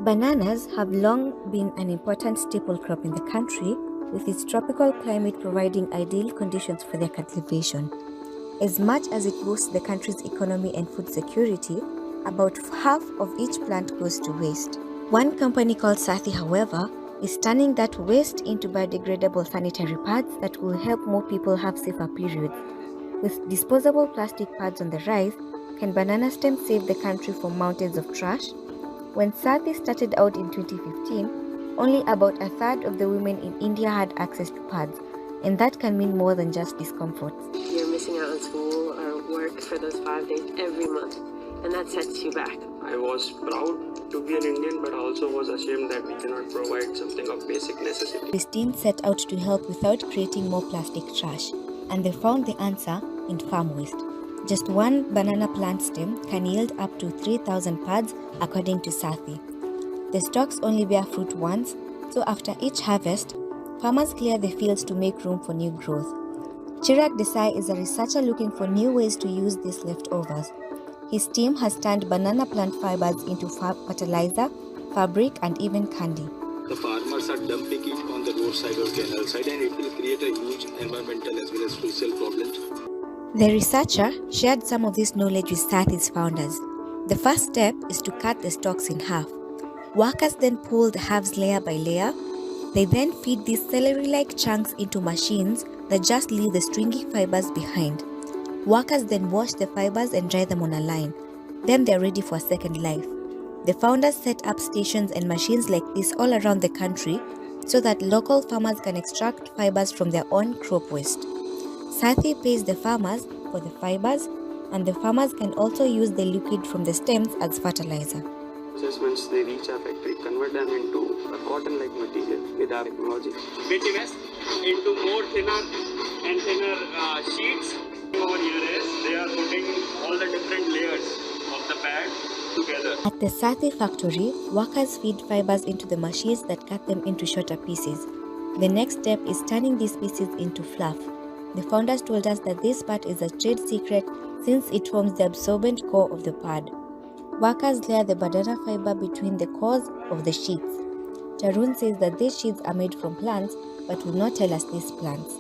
Bananas have long been an important staple crop in the country, with its tropical climate providing ideal conditions for their cultivation. As much as it boosts the country's economy and food security, about half of each plant goes to waste. One company called Sathi, however, is turning that waste into biodegradable sanitary pads that will help more people have safer periods. With disposable plastic pads on the rise, can banana stems save the country from mountains of trash? When Sathi started out in 2015, only about a third of the women in India had access to pads, and that can mean more than just discomfort. You're missing out on school or work for those 5 days every month, and that sets you back. I was proud to be an Indian, but also was ashamed that we cannot provide something of basic necessity. Christine set out to help without creating more plastic trash, and they found the answer in farm waste. Just one banana plant stem can yield up to 3,000 pads, according to Sathi. The stalks only bear fruit once, so after each harvest, farmers clear the fields to make room for new growth. Chirag Desai is a researcher looking for new ways to use these leftovers. His team has turned banana plant fibers into fertilizer, fabric, and even candy. The farmers are dumping it on the roadside or canal side, and it will create a huge environmental as well as social problems. The researcher shared some of this knowledge with Sathi's founders. The first step is to cut the stalks in half. Workers then pull the halves layer by layer. They then feed these celery-like chunks into machines that just leave the stringy fibers behind. Workers then wash the fibers and dry them on a line. Then they're ready for a second life. The founders set up stations and machines like this all around the country so that local farmers can extract fibers from their own crop waste. Sathi pays the farmers for the fibers, and the farmers can also use the liquid from the stems as fertilizer. Just once they reach our factory, convert them into a cotton-like material with our technology. Bitty waste into more thinner and thinner sheets. Over here is they are putting all the different layers of the pad together. At the Sathi factory, workers feed fibers into the machines that cut them into shorter pieces. The next step is turning these pieces into fluff. The founders told us that this part is a trade secret since it forms the absorbent core of the pad. Workers layer the banana fiber between the cores of the sheets. Tarun says that these sheets are made from plants but will not tell us these plants.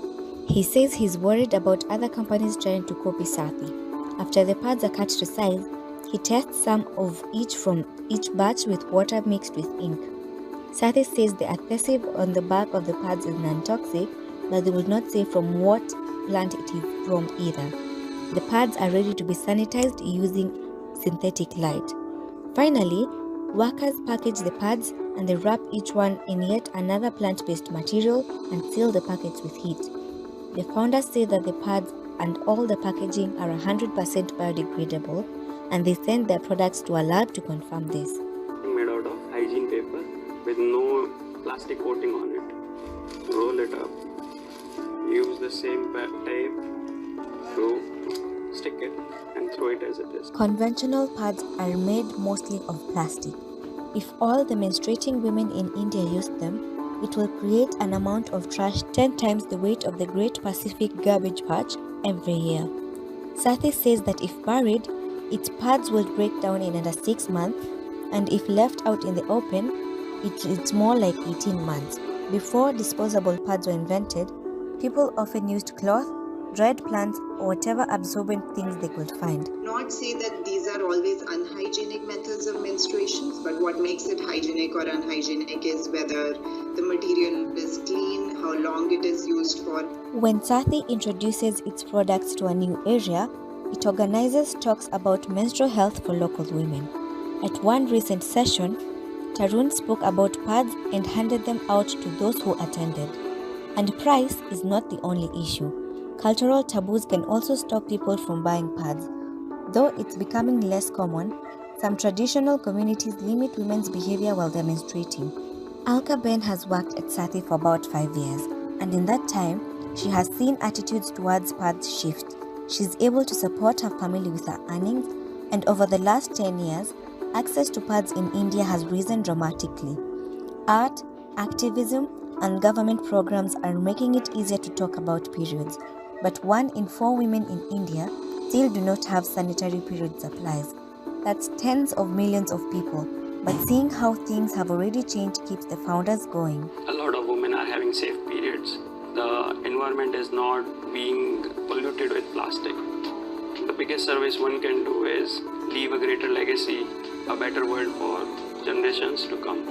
He says he's worried about other companies trying to copy Sathi. After the pads are cut to size, he tests some of each from each batch with water mixed with ink. Sathi says the adhesive on the back of the pads is non-toxic, but they will not say from what plant it is from either. The pads are ready to be sanitized using synthetic light. Finally, workers package the pads and they wrap each one in yet another plant-based material and seal the package with heat. The founders say that the pads and all the packaging are 100% biodegradable, and they send their products to a lab to confirm this. Made out of hygiene paper with no plastic coating on it. Roll it up. Use the same tape to stick it and throw it as it is. Conventional pads are made mostly of plastic. If all the menstruating women in India used them, it will create an amount of trash 10 times the weight of the Great Pacific Garbage Patch every year. Sathi says that if buried, its pads will break down in under 6 months, and if left out in the open, it's more like 18 months. Before disposable pads were invented, people often used cloth, dried plants, or whatever absorbent things they could find. Not say that these are always unhygienic methods of menstruations, but what makes it hygienic or unhygienic is whether the material is clean, how long it is used for. When Sathi introduces its products to a new area, it organizes talks about menstrual health for local women. At one recent session, Tarun spoke about pads and handed them out to those who attended. And price is not the only issue. Cultural taboos can also stop people from buying pads. Though it's becoming less common, some traditional communities limit women's behavior while they're menstruating. Alka Ben has worked at Sathi for about 5 years, and in that time, she has seen attitudes towards pads shift. She's able to support her family with her earnings, and over the last 10 years, access to pads in India has risen dramatically. Art, activism, and government programs are making it easier to talk about periods. But 1 in 4 women in India still do not have sanitary period supplies. That's tens of millions of people, But seeing how things have already changed keeps the founders going. A lot of women are having safe periods. The environment is not being polluted with plastic. The biggest service one can do is leave a greater legacy, a better world for generations to come.